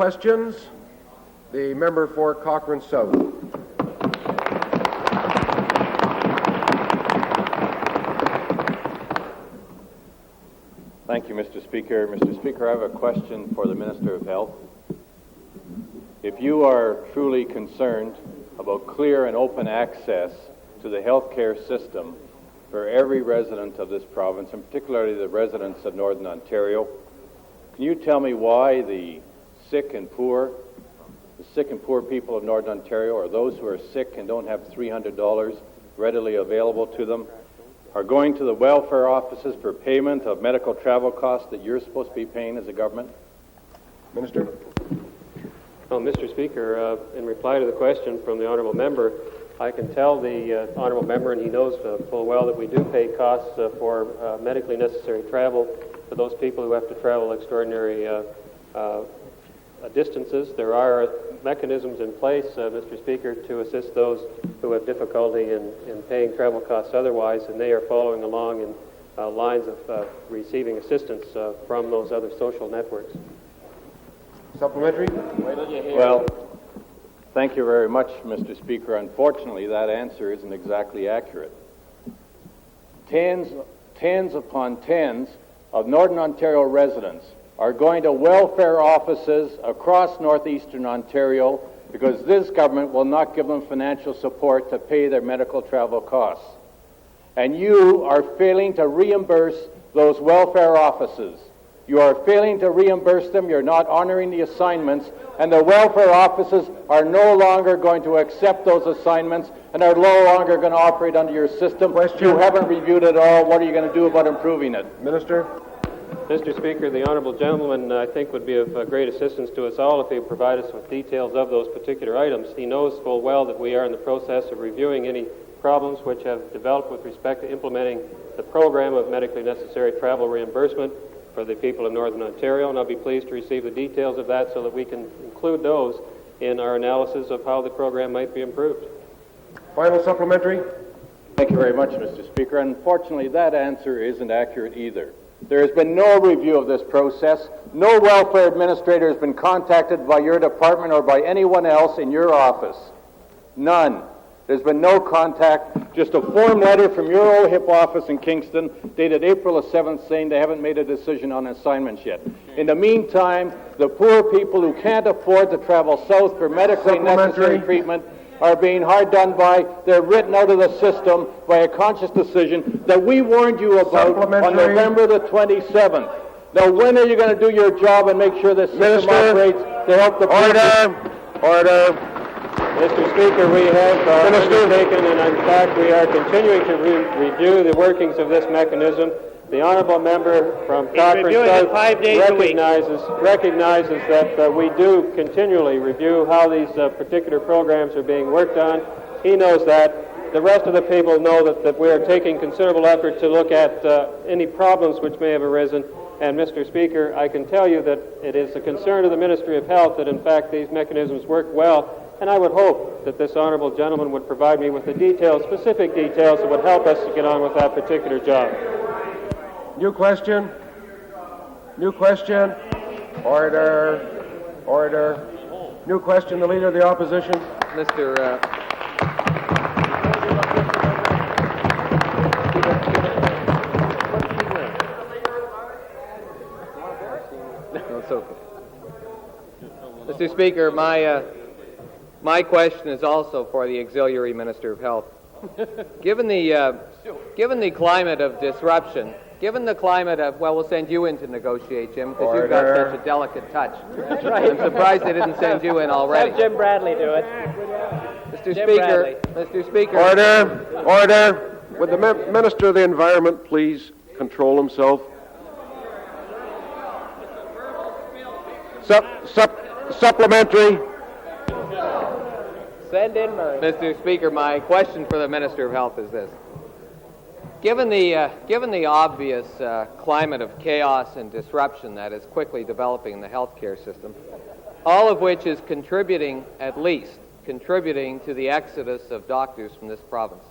questions? The member for Cochrane South. Thank you, Mr. Speaker. Mr. Speaker, I have a question for the Minister of Health. If you are truly concerned about clear and open access to the healthcare system for every resident of this province, and particularly the residents of Northern Ontario, can you tell me why the sick and poor people of Northern Ontario, or those who are sick and don't have $300 readily available to them, are going to the welfare offices for payment of medical travel costs that you're supposed to be paying as a government? Minister? Well, Mr. Speaker, in reply to the question from the honourable member, I can tell the honourable member, and he knows full well, that we do pay costs for medically necessary travel for those people who have to travel extraordinary distances. There are mechanisms in place, Mr. Speaker, to assist those who have difficulty in paying travel costs otherwise, and they are following along in lines of receiving assistance from those other social networks. Supplementary? Well, thank you very much, Mr. Speaker. Unfortunately, that answer isn't exactly accurate. Tens upon tens of Northern Ontario residents are going to welfare offices across northeastern Ontario because this government will not give them financial support to pay their medical travel costs. And you are failing to reimburse those welfare offices. You are failing to reimburse them, you're not honoring the assignments, and the welfare offices are no longer going to accept those assignments and are no longer going to operate under your system. Question. You haven't reviewed it all. What are you going to do about improving it? Minister? Mr. Speaker, the honourable gentleman, I think, would be of great assistance to us all if he would provide us with details of those particular items. He knows full well that we are in the process of reviewing any problems which have developed with respect to implementing the program of medically necessary travel reimbursement for the people of Northern Ontario, and I'll be pleased to receive the details of that so that we can include those in our analysis of how the program might be improved. Final supplementary? Thank you very much, Mr. Speaker. Unfortunately, that answer isn't accurate either. There has been no review of this process. No welfare administrator has been contacted by your department or by anyone else in your office. None. There's been no contact, just a form letter from your old HIP office in Kingston dated April the 7th saying they haven't made a decision on assignments yet. In the meantime, the poor people who can't afford to travel south for medically necessary treatment are being hard done by. They're written out of the system by a conscious decision that we warned you about on November the 27th. Now, when are you going to do your job and make sure the system operates to help the people? Order. Mr. Speaker, we have undertaken, and in fact we are continuing to review the workings of this mechanism. The honourable member from Cochrane South recognizes that we do continually review how these particular programs are being worked on. He knows that. The rest of the people know that we are taking considerable effort to look at any problems which may have arisen. And, Mr. Speaker, I can tell you that it is a concern of the Ministry of Health that, in fact, these mechanisms work well. And I would hope that this honourable gentleman would provide me with the details, specific details that would help us to get on with that particular job. New question? New question? Order. Order. New question, the Leader of the Opposition. Mr. Speaker, my question is also for the Auxiliary Minister of Health. Given the climate of disruption, given the climate of, well, we'll send you in to negotiate, Jim, because you've got such a delicate touch. That's right. I'm surprised they didn't send you in already. Have Jim Bradley do it. Mr. Speaker. Order. Would the Minister of the Environment please control himself? Supplementary. Send in Murray. Mr. Speaker, my question for the Minister of Health is this. Given the obvious climate of chaos and disruption that is quickly developing in the healthcare system, all of which is contributing to the exodus of doctors from this province,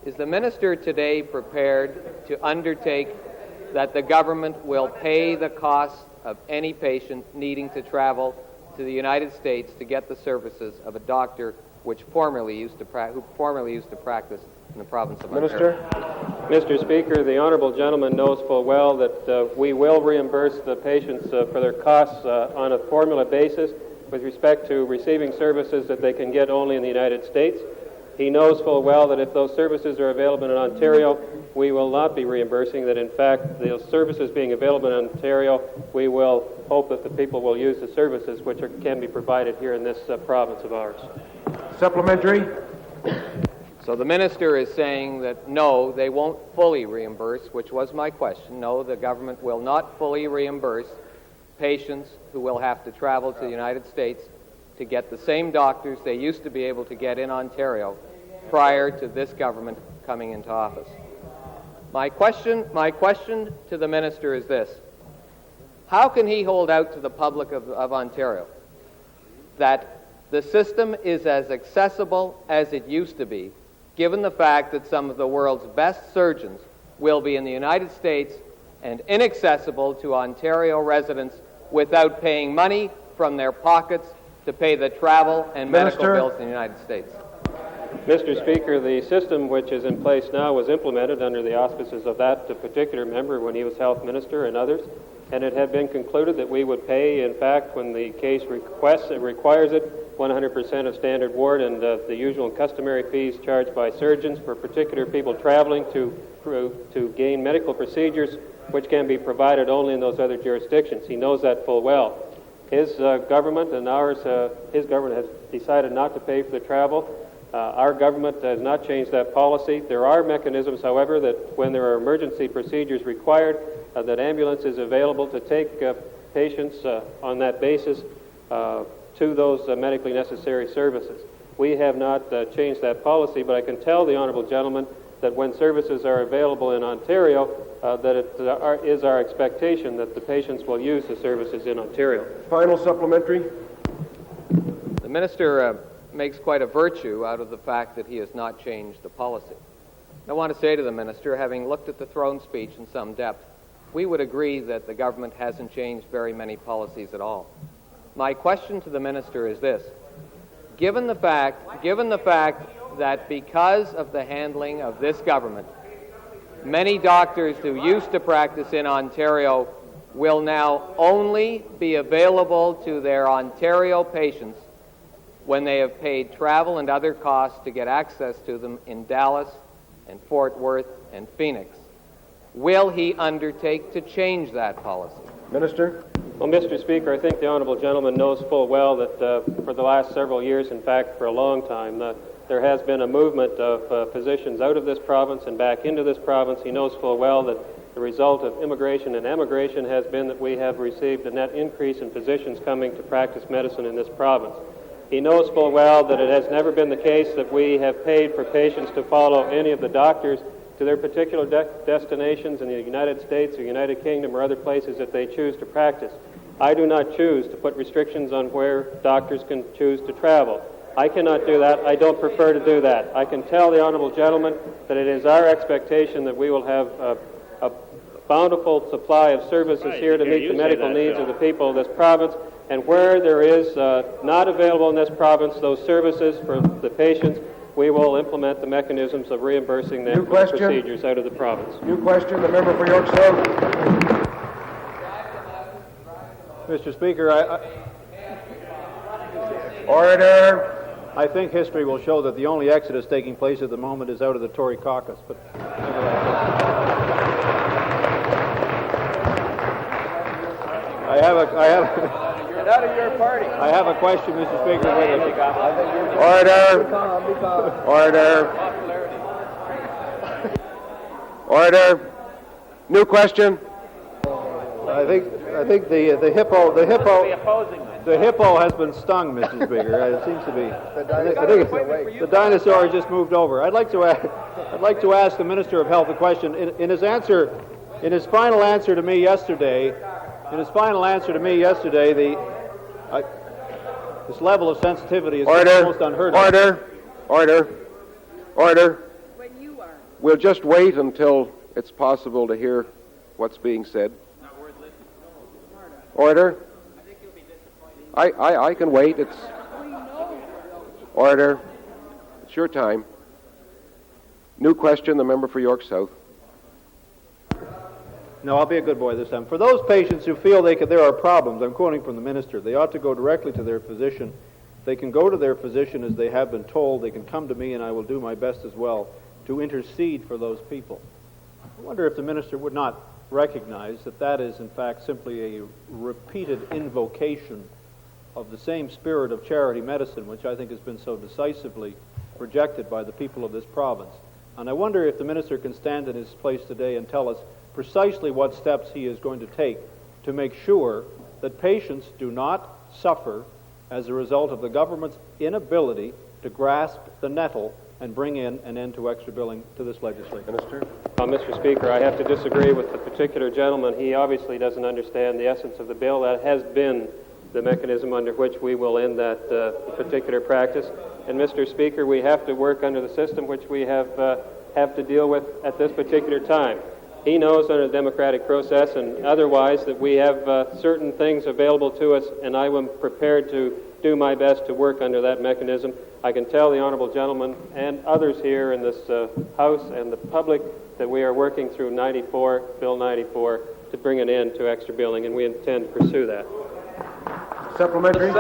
is the Minister today prepared to undertake that the government will pay the cost of any patient needing to travel to the United States to get the services of a doctor who formerly used to practice in the province of Ontario. Mr. Speaker, the honourable gentleman knows full well that we will reimburse the patients for their costs on a formula basis with respect to receiving services that they can get only in the United States. He knows full well that if those services are available in Ontario, we will not be reimbursing, that in fact the services being available in Ontario, we will hope that the people will use the services which can be provided here in this province of ours. Supplementary. So the minister is saying that no, they won't fully reimburse, which was my question. No, the government will not fully reimburse patients who will have to travel to the United States to get the same doctors they used to be able to get in Ontario prior to this government coming into office. My question to the minister is this: how can he hold out to the public of Ontario that the system is as accessible as it used to be, given the fact that some of the world's best surgeons will be in the United States and inaccessible to Ontario residents without paying money from their pockets to pay the travel and medical bills in the United States? Mr. Speaker, the system which is in place now was implemented under the auspices of that particular member when he was health minister and others, and it had been concluded that we would pay, in fact, when the case requires it, 100% of standard ward and the usual and customary fees charged by surgeons for particular people traveling to gain medical procedures which can be provided only in those other jurisdictions. He knows that full well. His government and ours, his government has decided not to pay for the travel. Our government has not changed that policy. There are mechanisms, however, that when there are emergency procedures required, that ambulance is available to take patients on that basis to those medically necessary services. We have not changed that policy, but I can tell the honourable gentleman that when services are available in Ontario, that it is our expectation that the patients will use the services in Ontario. Final supplementary. The minister makes quite a virtue out of the fact that he has not changed the policy. I want to say to the minister, having looked at the throne speech in some depth, we would agree that the government hasn't changed very many policies at all. My question to the minister is this: given the fact that because of the handling of this government, many doctors who used to practice in Ontario will now only be available to their Ontario patients when they have paid travel and other costs to get access to them in Dallas and Fort Worth and Phoenix. Will he undertake to change that policy? Minister. Well, Mr. Speaker, I think the honourable gentleman knows full well that for the last several years, in fact for a long time, there has been a movement of physicians out of this province and back into this province. He knows full well that the result of immigration and emigration has been that we have received a net increase in physicians coming to practice medicine in this province. He knows full well that it has never been the case that we have paid for patients to follow any of the doctors to their particular destinations in the United States or United Kingdom or other places that they choose to practice. I do not choose to put restrictions on where doctors can choose to travel. I cannot do that. I don't prefer to do that. I can tell the honourable gentleman that it is our expectation that we will have a bountiful supply of services here to meet the medical needs of the people of this province, and where there is not available in this province those services for the patients, we will implement the mechanisms of reimbursing them for procedures out of the province. New question, the member for York South. Mr. Speaker, Order. I think history will show that the only exodus taking place at the moment is out of the Tory caucus, but Get out of your party. I have a question, Mr. Speaker. Order. New question. I think the hippo has been stung, Mr. Speaker. It seems to be. I think the dinosaur has just moved over. I'd like to ask the Minister of Health a question. In his final answer to me yesterday, this level of sensitivity is almost unheard of. Order. We'll just wait until it's possible to hear what's being said. Order. I can wait. It's order. It's your time. New question, the member for York South. No, I'll be a good boy this time. For those patients who feel there are problems, I'm quoting from the minister, they ought to go directly to their physician. They can go to their physician as they have been told. They can come to me, and I will do my best as well to intercede for those people. I wonder if the minister would not recognize that that is, in fact, simply a repeated invocation of the same spirit of charity medicine, which I think has been so decisively rejected by the people of this province. And I wonder if the minister can stand in his place today and tell us precisely what steps he is going to take to make sure that patients do not suffer as a result of the government's inability to grasp the nettle and bring in an end to extra billing to this legislature. Minister? Mr. Speaker, I have to disagree with the particular gentleman. He obviously doesn't understand the essence of the bill. That has been the mechanism under which we will end that particular practice. And, Mr. Speaker, we have to work under the system which we have to deal with at this particular time. He knows under the democratic process and otherwise that we have certain things available to us, and I am prepared to do my best to work under that mechanism. I can tell the honourable gentleman and others here in this House and the public that we are working through Bill 94, to bring an end to extra billing, and we intend to pursue that. Supplementary?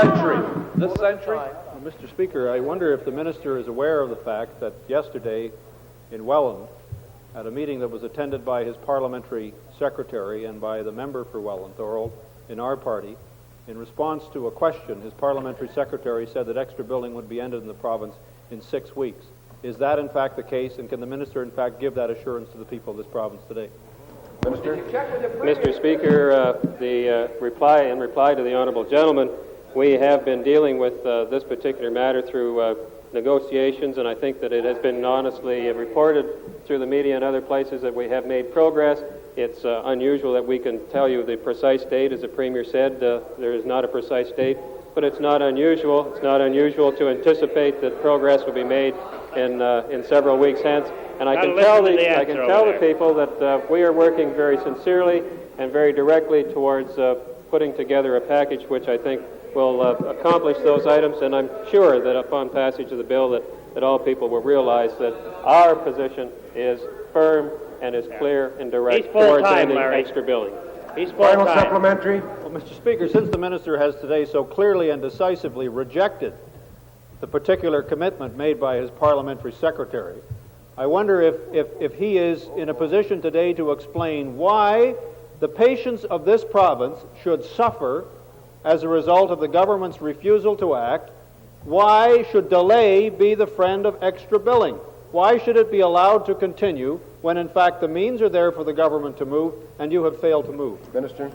This century? Well, Mr. Speaker, I wonder if the minister is aware of the fact that yesterday in Welland, at a meeting that was attended by his parliamentary secretary and by the member for Welland, Thorold, in our party, in response to a question, his parliamentary secretary said that extra billing would be ended in the province in 6 weeks. Is that in fact the case, and can the minister in fact give that assurance to the people of this province today? Minister? Mr. Speaker, the reply to the honourable gentleman, we have been dealing with this particular matter through negotiations, and I think that it has been honestly reported through the media and other places that we have made progress. It's unusual that we can tell you the precise date, as the Premier said. There is not a precise date, but it's not unusual. It's not unusual to anticipate that progress will be made in several weeks hence. And I can tell the people that we are working very sincerely and very directly towards putting together a package which I think will accomplish those items, and I'm sure that upon passage of the bill that all people will realize that our position is firm and is clear and direct towards ending extra billing. Final supplementary? Well, Mr. Speaker, since the minister has today so clearly and decisively rejected the particular commitment made by his parliamentary secretary, I wonder if he is in a position today to explain why the patients of this province should suffer as a result of the government's refusal to act. Why should delay be the friend of extra billing? Why should it be allowed to continue when in fact the means are there for the government to move and you have failed to move? Minister?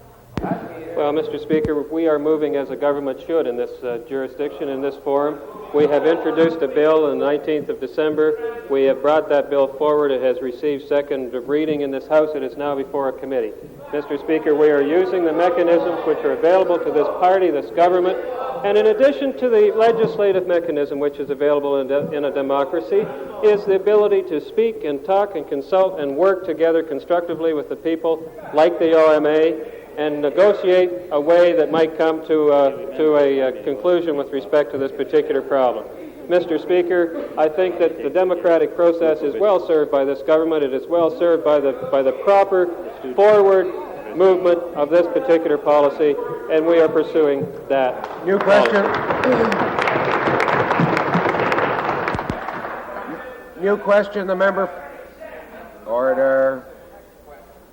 Well, Mr. Speaker, we are moving as a government should in this jurisdiction, in this forum. We have introduced a bill on the 19th of December. We have brought that bill forward. It has received second reading in this House. It is now before a committee. Mr. Speaker, we are using the mechanisms which are available to this party, this government, and in addition to the legislative mechanism which is available in a democracy, is the ability to speak and talk and consult and work together constructively with the people like the OMA and negotiate a way that might come to a conclusion with respect to this particular problem. Mr. Speaker, I think that the democratic process is well served by this government. It is well served by the proper forward movement of this particular policy, and we are pursuing that. New question. New question, the member. Order.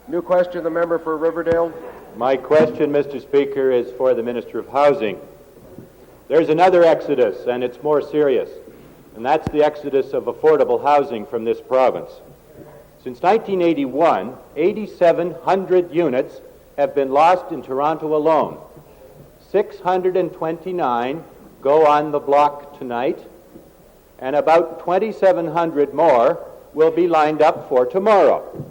New question, the member for Riverdale. My question, Mr. Speaker, is for the Minister of Housing. There's another exodus, and it's more serious, and that's the exodus of affordable housing from this province. Since 1981, 8,700 units have been lost in Toronto alone. 629 go on the block tonight, and about 2,700 more will be lined up for tomorrow.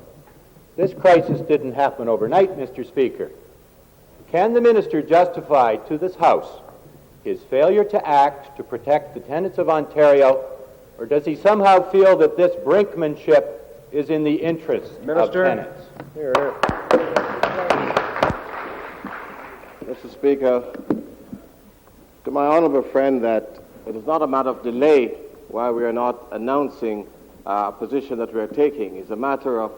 This crisis didn't happen overnight, Mr. Speaker. Can the minister justify to this House his failure to act to protect the tenants of Ontario, or does he somehow feel that this brinkmanship is in the interest Minister. of tenants? Here. Mr. Speaker, my honorable friend that it is not a matter of delay why we are not announcing a position that we are taking. It's a matter of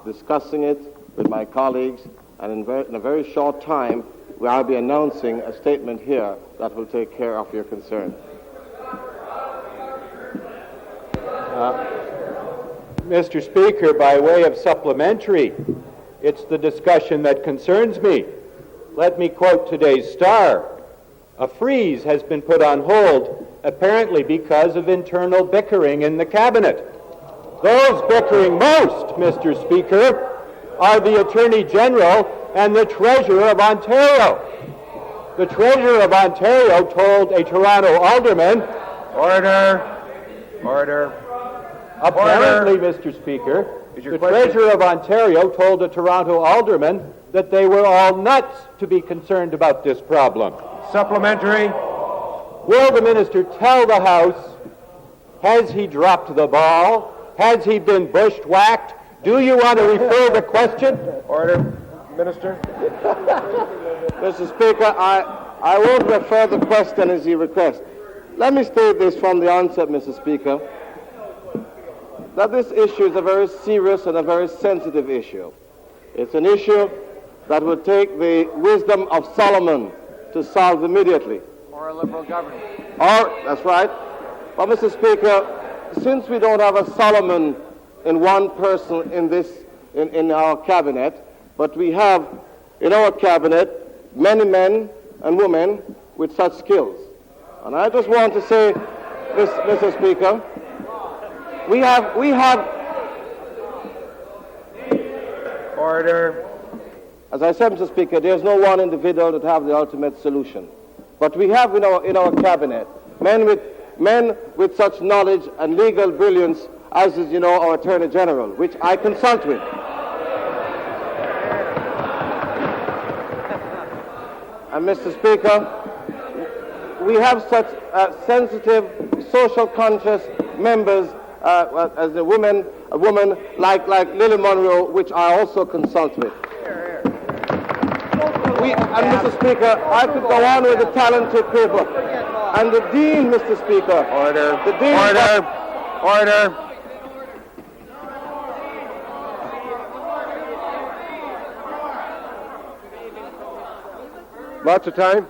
discussing it with my colleagues, and in a very short time, I'll be announcing a statement here that will take care of your concern. Mr. Speaker, by way of supplementary, it's the discussion that concerns me. Let me quote today's Star. A freeze has been put on hold, apparently because of internal bickering in the Cabinet. Those bickering most, Mr. Speaker, are the Attorney General and the Treasurer of Ontario. The Treasurer of Ontario told a Toronto alderman... Order. Apparently, Mr. Speaker, the Treasurer of Ontario told a Toronto alderman that they were all nuts to be concerned about this problem. Supplementary. Will the minister tell the House, has he dropped the ball? Has he been bushwhacked? Do you want to refer the question? Order. Minister. Mr. Speaker, I won't refer the question as you request. Let me state this from the onset, Mr. Speaker, that this issue is a very serious and a very sensitive issue. It's an issue that would take the wisdom of Solomon to solve immediately. Or a liberal government. That's right. But, Mr. Speaker, since we don't have a Solomon in one person in our cabinet, but we have in our cabinet many men and women with such skills. And I just want to say, Mr. Speaker, we have... Order. As I said, Mr. Speaker, there's no one individual that have the ultimate solution. But we have in our cabinet men with such knowledge and legal brilliance as is, our Attorney General, which I consult with. And, Mr. Speaker, we have such sensitive, social conscious members as a woman like Lily Monroe, which I also consult with. And, Mr. Speaker, I could go on with the talented people. And the Dean, Mr. Speaker. Order. The Dean. Order. Lots of time.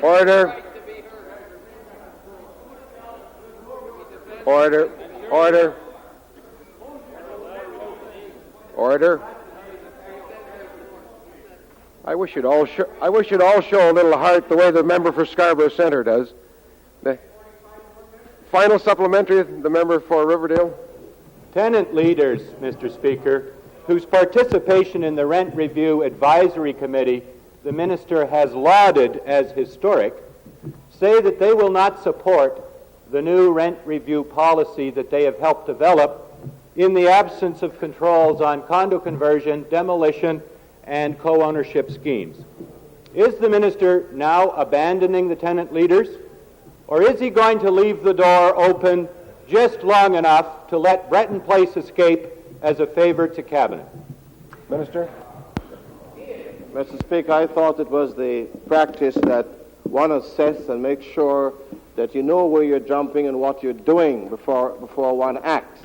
Order. I wish you'd all show a little heart the way the member for Scarborough Centre does. The final supplementary, the member for Riverdale. Tenant leaders, Mr. Speaker, whose participation in the Rent Review Advisory Committee the minister has lauded as historic, say that they will not support the new rent review policy that they have helped develop in the absence of controls on condo conversion, demolition, and co-ownership schemes. Is the minister now abandoning the tenant leaders, or is he going to leave the door open just long enough to let Breton Place escape as a favor to Cabinet? Minister. Mr. Speaker, I thought it was the practice that one assess and make sure that you know where you're jumping and what you're doing before one acts.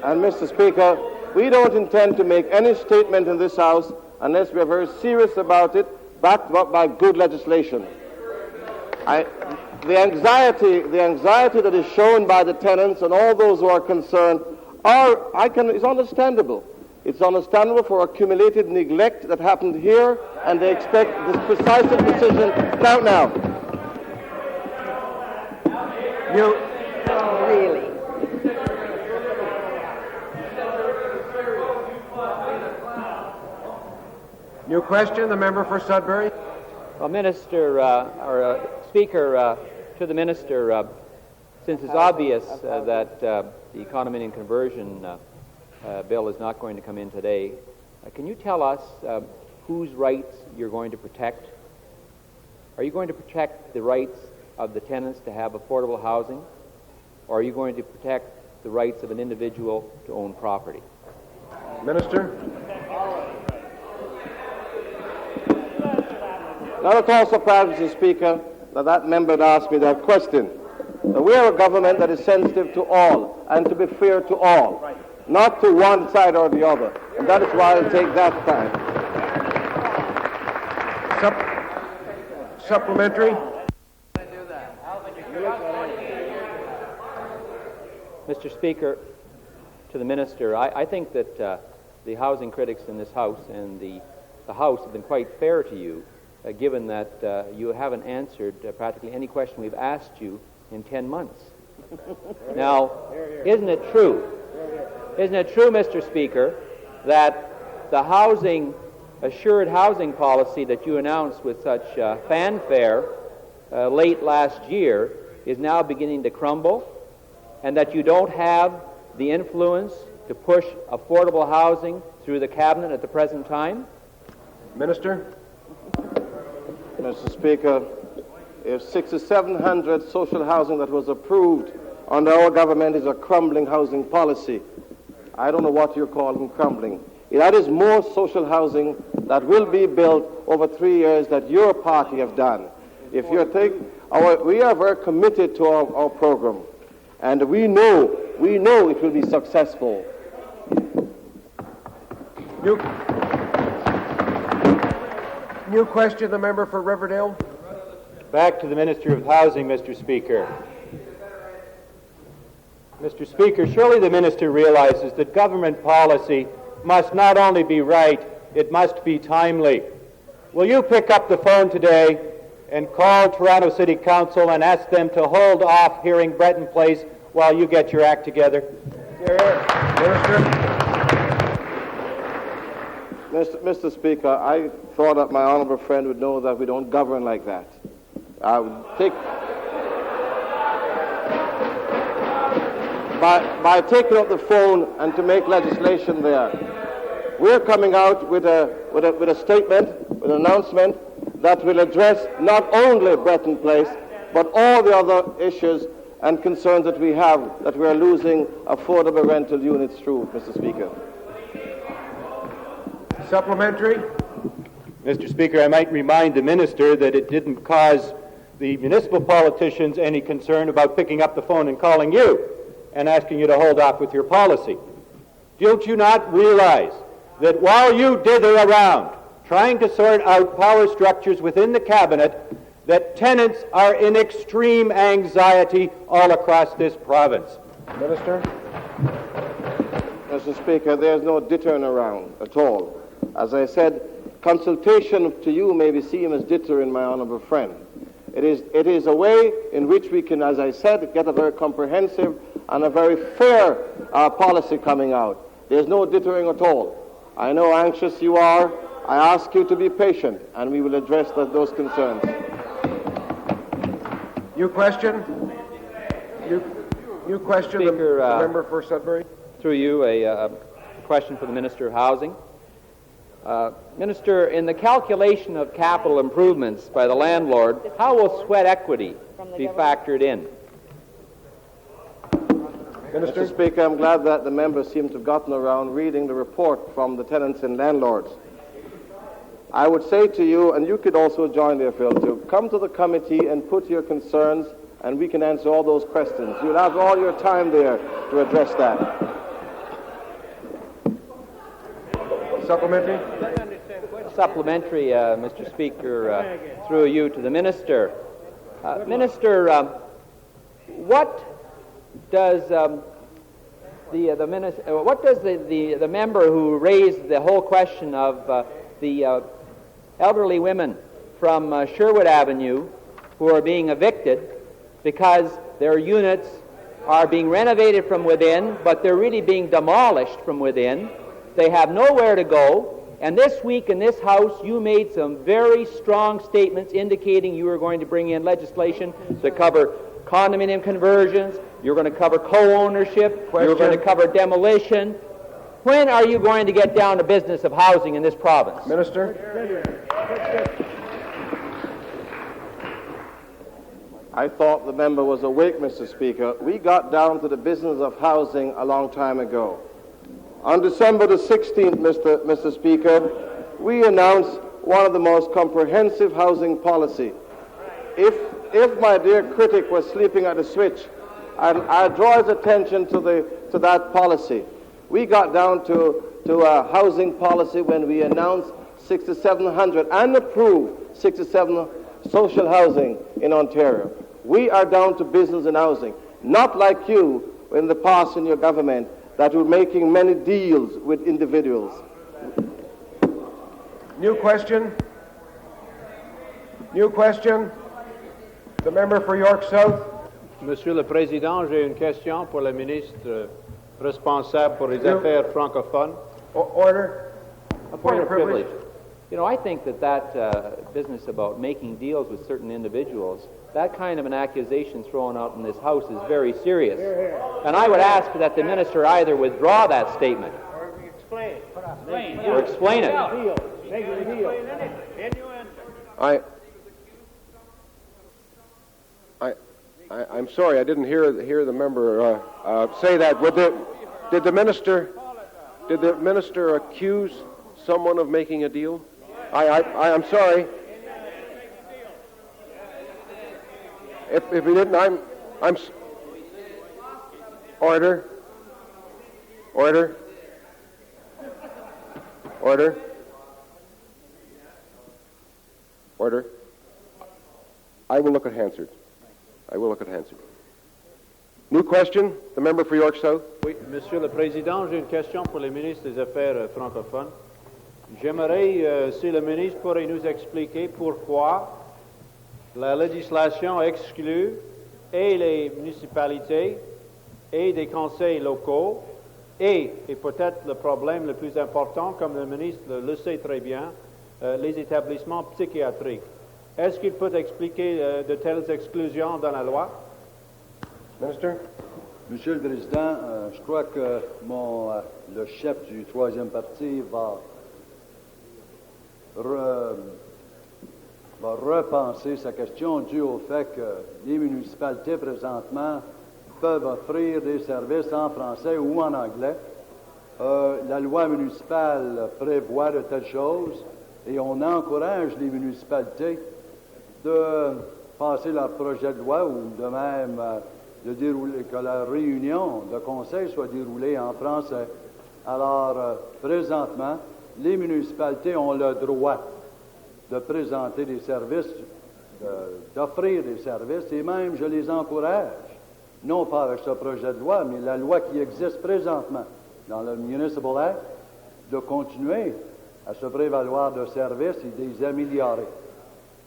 And, Mr. Speaker, we don't intend to make any statement in this House unless we are very serious about it, backed up by good legislation. The anxiety that is shown by the tenants and all those who are concerned is understandable. It's understandable for accumulated neglect that happened here, and they expect this precise decision now. Really? New question, the member for Sudbury. Well, Speaker, to the minister, since it's obvious that the condominium conversion bill is not going to come in today, can you tell us whose rights you're going to protect? Are you going to protect the rights of the tenants to have affordable housing, or are you going to protect the rights of an individual to own property? Minister? Not at all surprised, Mr. Speaker, that member had asked me that question. We are a government that is sensitive to all and to be fair to all, not to one side or the other. And that is why I'll take that time. Supplementary? Mr. Speaker, to the Minister, I think that the housing critics in this House and the House have been quite fair to you, given that you haven't answered practically any question we've asked you in 10 months. Now, isn't it true, Mr. Speaker, that the assured housing policy that you announced with such fanfare late last year is now beginning to crumble, and that you don't have the influence to push affordable housing through the Cabinet at the present time? Minister? Mr. Speaker, if 6,700 social housing that was approved under our government is a crumbling housing policy, I don't know what you're calling crumbling. That is more social housing that will be built over 3 years that your party have done. If you're we are very committed to our program, and we know it will be successful. New question, the member for Riverdale. Back to the Minister of Housing, Mr. Speaker. Mr. Speaker, surely the Minister realizes that government policy must not only be right, it must be timely. Will you pick up the phone today and call Toronto City Council and ask them to hold off hearing Breton Place while you get your act together? Mr. Speaker, I thought that my honourable friend would know that we don't govern like that. I would take... By taking up the phone and to make legislation there, we're coming out with a statement, with an announcement that will address not only Breton Place, but all the other issues and concerns that we have, that we are losing affordable rental units through, Mr. Speaker. Supplementary? Mr. Speaker, I might remind the Minister that it didn't cause the municipal politicians any concern about picking up the phone and calling you and asking you to hold off with your policy. Don't you not realize that while you dither around trying to sort out power structures within the Cabinet, that tenants are in extreme anxiety all across this province? Minister? Mr. Speaker, there's no dithering around at all. As I said, consultation to you may be seen as dithering, my honourable friend. It is a way in which we can, as I said, get a very comprehensive and a very fair policy coming out. There's no dithering at all. I know how anxious you are. I ask you to be patient, and we will address those concerns. You question? You question, Speaker, the member for Sudbury? Through you, a question for the Minister of Housing. Minister, in the calculation of capital improvements by the landlord, how will sweat equity be factored in? Minister? Mr. Speaker, I'm glad that the members seem to have gotten around reading the report from the tenants and landlords. I would say to you, and you could also join there, Phil, to come to the committee and put your concerns, and we can answer all those questions. You'll have all your time there to address that. Supplementary? Supplementary, Mr. Speaker, through you to the Minister. Minister, what does the member who raised the whole question of the elderly women from Sherwood Avenue who are being evicted because their units are being renovated from within, but they're really being demolished from within? They have nowhere to go. And this week in this House, you made some very strong statements indicating you were going to bring in legislation to cover condominium conversions, you're going to cover co-ownership, you're going to cover demolition. When are you going to get down to business of housing in this province? Minister? I thought the member was awake, Mr. Speaker. We got down to the business of housing a long time ago. On December the 16th, Mr. Speaker, we announced one of the most comprehensive housing policy. If my dear critic was sleeping at the switch, I draw his attention to that policy. We got down to a housing policy when we announced 6,700 and approved 67 social housing in Ontario. We are down to business and housing, not like you in the past in your government that were making many deals with individuals. New question. New question. The member for York South. Monsieur le Président, j'ai une question pour le ministre responsable pour les affaires francophones. Order. A point of privilege. You know, I think that business about making deals with certain individuals, that kind of an accusation thrown out in this House is very serious. And I would ask that the minister either withdraw that statement or explain it. I'm sorry, I didn't hear the member say that. Did the minister accuse someone of making a deal? I'm sorry. If he didn't, order. Order. Order. Order. I will look at Hansard. I will look at Hansard. New question, the member for York South. Oui, Monsieur le Président, j'ai une question pour le ministre des Affaires francophones. J'aimerais, si le ministre pourrait nous expliquer pourquoi la législation exclut et les municipalités et des conseils locaux et peut-être le problème le plus important, comme le ministre le sait très bien, les établissements psychiatriques. Est-ce qu'il peut expliquer de telles exclusions dans la loi? Minister? Monsieur le Président, je crois que le chef du troisième parti va repenser sa question due au fait que les municipalités présentement peuvent offrir des services en français ou en anglais. La loi municipale prévoit de telles choses et on encourage les municipalités de passer leur projet de loi ou de même de dérouler, que la réunion de conseil soit déroulée en français. Alors, présentement, les municipalités ont le droit de présenter des services, d'offrir des services, et même je les encourage, non pas avec ce projet de loi, mais la loi qui existe présentement dans le Municipal Act, de continuer à se prévaloir de services et de les améliorer.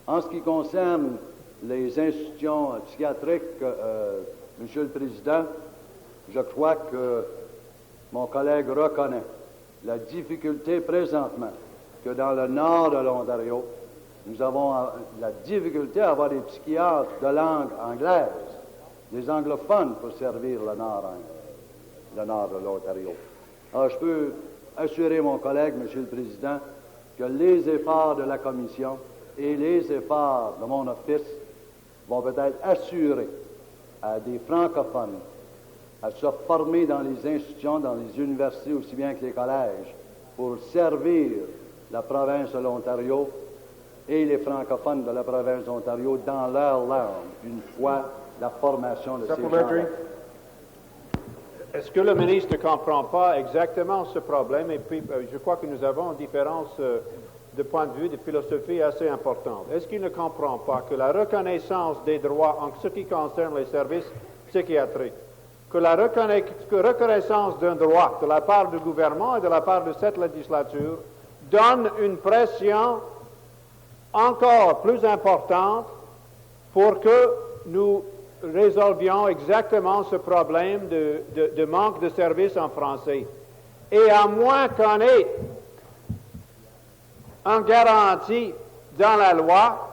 En ce qui concerne les institutions psychiatriques, Monsieur le Président, je crois que mon collègue reconnaît la difficulté présentement que dans le nord de l'Ontario, nous avons la difficulté à avoir des psychiatres de langue anglaise, des anglophones pour servir le nord de l'Ontario. Alors, je peux assurer mon collègue, Monsieur le Président, que les efforts de la Commission et les efforts de mon office vont peut-être assurer à des francophones à se former dans les institutions, dans les universités aussi bien que les collèges, pour servir la province de l'Ontario et les francophones de la province d'Ontario dans leur langue, une fois la formation de ces gens-là. Est-ce que le ministre ne comprend pas exactement ce problème? Et puis, je crois que nous avons une différence de point de vue, de philosophie assez importante. Est-ce qu'il ne comprend pas que la reconnaissance des droits en ce qui concerne les services psychiatriques, que la reconnaissance d'un droit de la part du gouvernement et de la part de cette législature donne une pression encore plus importante pour que nous résolvions exactement ce problème de manque de services en français. Et à moins qu'on ait une garantie dans la loi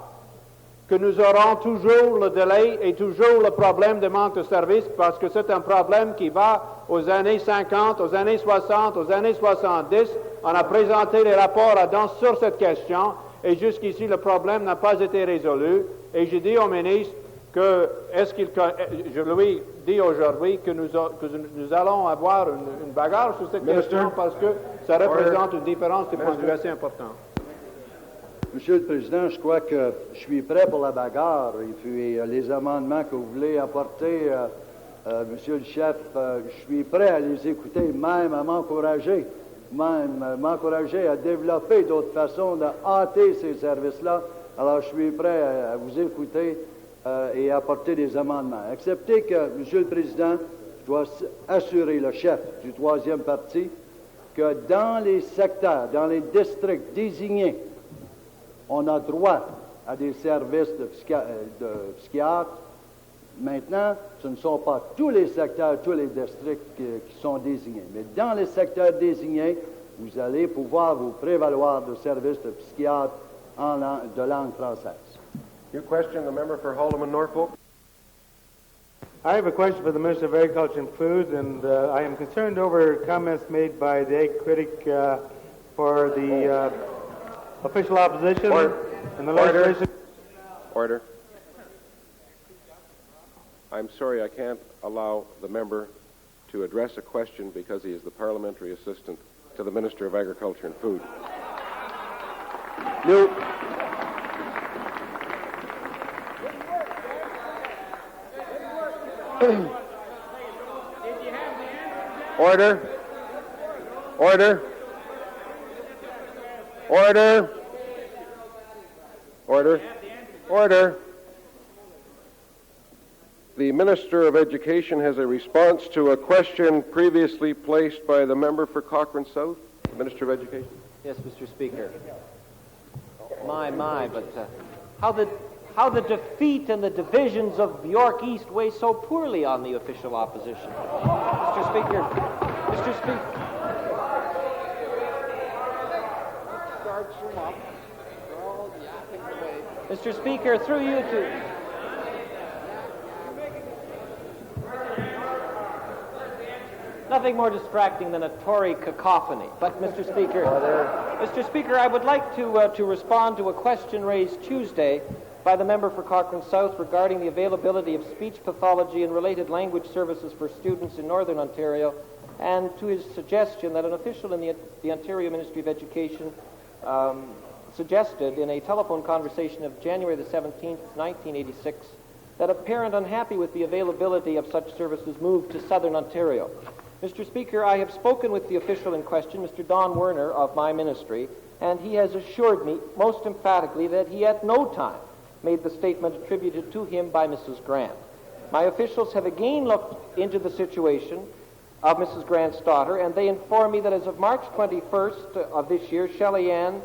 que nous aurons toujours le délai et toujours le problème de manque de services, parce que c'est un problème qui va aux années 50, aux années 60, aux années 70. On a présenté les rapports à Danse sur cette question, et jusqu'ici, le problème n'a pas été résolu. Et je dis au ministre je lui dis aujourd'hui que nous allons avoir une bagarre sur cette question parce que ça représente une différence de point de vue assez importante. Monsieur le Président, je crois que je suis prêt pour la bagarre. Et puis, les amendements que vous voulez apporter, Monsieur le chef, je suis prêt à les écouter, même à m'encourager à développer d'autres façons de hâter ces services-là. Alors, je suis prêt à vous écouter et apporter des amendements. Acceptez que, Monsieur le Président, je dois assurer le chef du troisième parti que dans les secteurs, dans les districts désignés, on a droit à des services de psychiatres. Maintenant, ce ne sont pas tous les secteurs, tous les districts qui sont désignés. Mais dans les secteurs désignés, vous allez pouvoir vous prévaloir de services de psychiatres de langue française. New question, the member for Haldimand Norfolk. I have a question for the Minister of Agriculture and Food, and I am concerned over comments made by the Ag Critic for the official opposition and the legislation. Order. I'm sorry, I can't allow the member to address a question because he is the parliamentary assistant to the Minister of Agriculture and Food. New. Order. Order. Order. Order. Order. The Minister of Education has a response to a question previously placed by the member for Cochrane South. Minister of Education. Yes, Mr. Speaker. But how the defeat and the divisions of York East weigh so poorly on the official opposition. Mr. Speaker. Mr. Speaker, through you to... Nothing more distracting than a Tory cacophony. But, Mr. Speaker, I would like to respond to a question raised Tuesday by the member for Cochrane South regarding the availability of speech pathology and related language services for students in Northern Ontario, and to his suggestion that an official in the Ontario Ministry of Education suggested in a telephone conversation of January the 17th, 1986, that a parent unhappy with the availability of such services moved to Southern Ontario. Mr. Speaker, I have spoken with the official in question, Mr. Don Werner of my ministry, and he has assured me most emphatically that he at no time made the statement attributed to him by Mrs. Grant. My officials have again looked into the situation of Mrs. Grant's daughter, and they inform me that as of March 21st of this year, Shelley Ann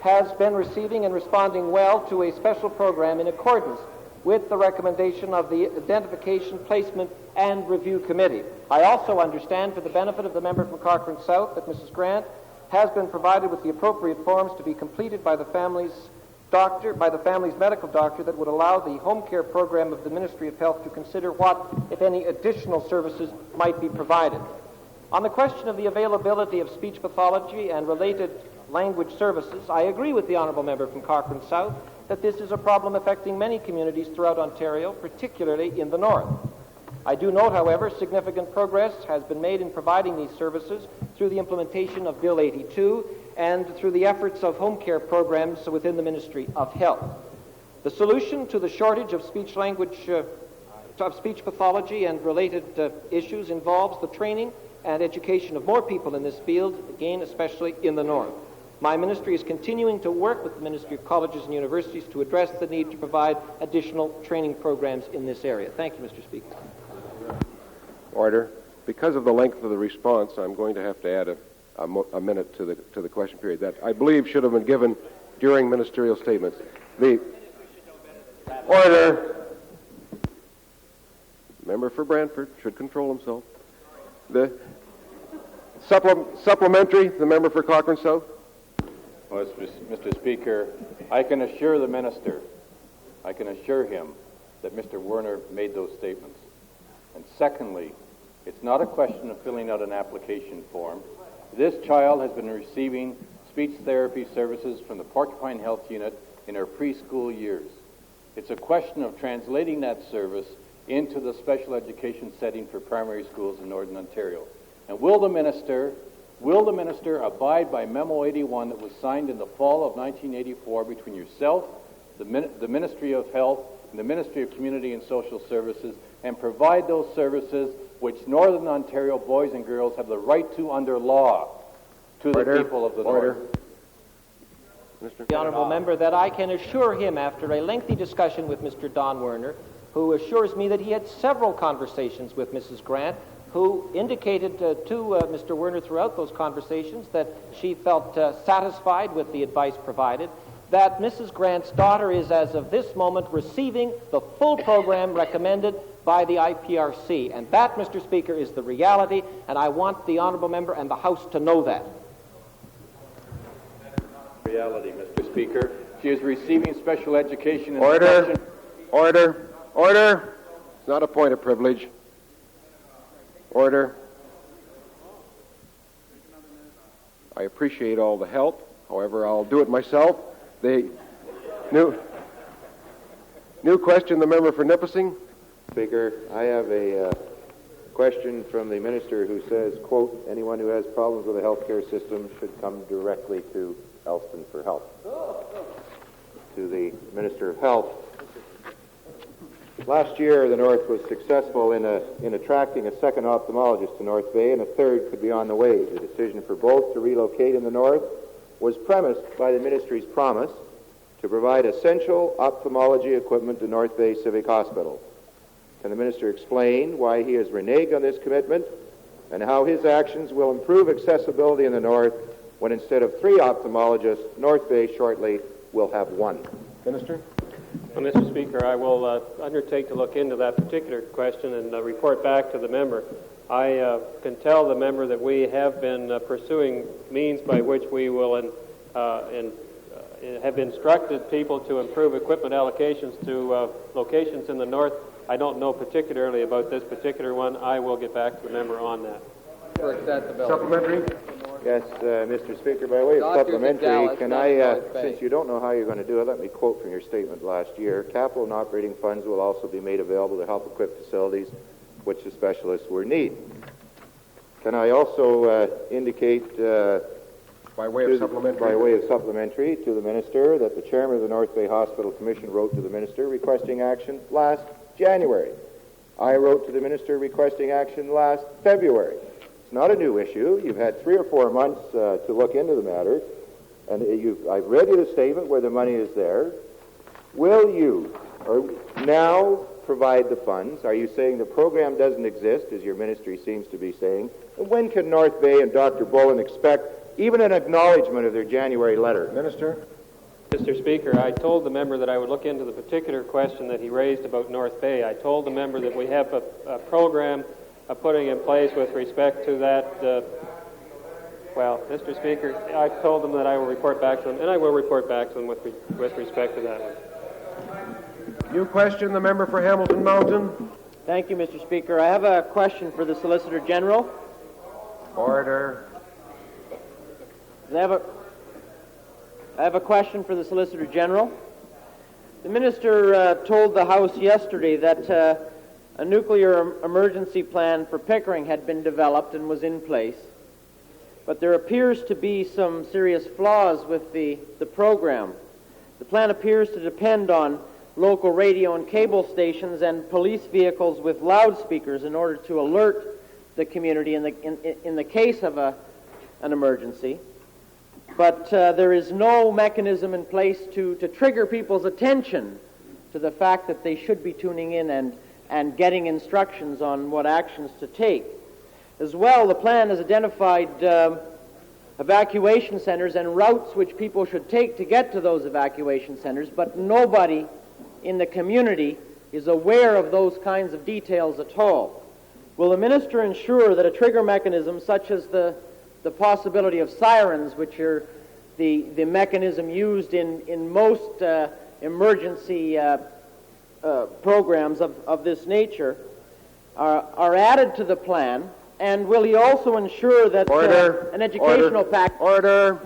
has been receiving and responding well to a special program in accordance with the recommendation of the Identification, Placement, and Review Committee. I also understand, for the benefit of the member from Cochrane South, that Mrs. Grant has been provided with the appropriate forms to be completed by the family's medical doctor that would allow the home care program of the Ministry of Health to consider what, if any, additional services might be provided. On the question of the availability of speech pathology and related language services, I agree with the honourable member from Cochrane South that this is a problem affecting many communities throughout Ontario, particularly in the north. I do note, however, significant progress has been made in providing these services through the implementation of Bill 82 and through the efforts of home care programs within the Ministry of Health. The solution to the shortage of speech pathology and related issues involves the training and education of more people in this field, again, especially in the north. My ministry is continuing to work with the Ministry of Colleges and Universities to address the need to provide additional training programs in this area. Thank you, Mr. Speaker. Order. Because of the length of the response, I'm going to have to add a minute to the question period that I believe should have been given during ministerial statements. The order. Member for Brantford should control himself. The supplementary, the member for Cochrane South. Well, Mr. Speaker, I can assure the minister, I can assure him that Mr. Werner made those statements. And secondly, it's not a question of filling out an application form. This child has been receiving speech therapy services from the Porcupine Health Unit in her preschool years. It's a question of translating that service into the special education setting for primary schools in Northern Ontario. And will the minister abide by Memo 81 that was signed in the fall of 1984 between yourself, the Ministry of Health, and the Ministry of Community and Social Services, and provide those services which Northern Ontario boys and girls have the right to under law to the people of the North? The honourable member that I can assure him, after a lengthy discussion with Mr. Don Werner, who assures me that he had several conversations with Mrs. Grant, who indicated to Mr. Werner throughout those conversations that she felt satisfied with the advice provided, that Mrs. Grant's daughter is, as of this moment, receiving the full program recommended by the IPRC. And that, Mr. Speaker, is the reality, and I want the honourable member and the House to know that. Reality, Mr. Speaker. She is receiving special education instruction. Order. It's not a point of privilege. Order. I appreciate all the help. However, I'll do it myself. The new question, the member for Nipissing. Speaker, I have a question from the minister who says, quote, anyone who has problems with the healthcare system should come directly to Elston for help. To the Minister of Health. Last year, the North was successful in attracting a second ophthalmologist to North Bay, and a third could be on the way. The decision for both to relocate in the North was premised by the Ministry's promise to provide essential ophthalmology equipment to North Bay Civic Hospital. Can the Minister explain why he has reneged on this commitment and how his actions will improve accessibility in the North when instead of 3 ophthalmologists, North Bay shortly will have 1? Minister? Well, Mr. Speaker, I will undertake to look into that particular question and report back to the member. I can tell the member that we have been pursuing means by which we will have instructed people to improve equipment allocations to locations in the North. I don't know particularly about this particular one. I will get back to the member on that. Supplementary? Yes, Mr. Speaker, by way of supplementary, can I, since you don't know how you're going to do it, let me quote from your statement last year. Capital and operating funds will also be made available to help equip facilities which the specialists will need. Can I also indicate, by way of supplementary to the Minister, that the Chairman of the North Bay Hospital Commission wrote to the Minister requesting action last January. I wrote to the Minister requesting action last February. It's not a new issue. You've had 3 or 4 months to look into the matter, and I've read you the statement where the money is there. Will you now provide the funds? Are you saying the program doesn't exist, as your ministry seems to be saying? And when can North Bay and Dr. Bowen expect even an acknowledgement of their January letter? Minister? Mr. Speaker, I told the member that I would look into the particular question that he raised about North Bay. I told the member that we have a program putting in place with respect to that. Well, Mr. Speaker, I told them that I will report back to them, and I will report back to them with respect to that one. New question, the member for Hamilton Mountain. Thank you, Mr. Speaker. I have a question for the Solicitor General. Order. I have a question for the Solicitor General. The Minister told the House yesterday that a nuclear emergency plan for Pickering had been developed and was in place. But there appears to be some serious flaws with the program. The plan appears to depend on local radio and cable stations and police vehicles with loudspeakers in order to alert the community in the case of an emergency. But there is no mechanism in place to trigger people's attention to the fact that they should be tuning in and getting instructions on what actions to take. As well, the plan has identified evacuation centers and routes which people should take to get to those evacuation centers, but nobody in the community is aware of those kinds of details at all. Will the Minister ensure that a trigger mechanism such as the possibility of sirens, which are the mechanism used in most emergency programs of this nature, are added to the plan? And will he also ensure that an educational package... Order.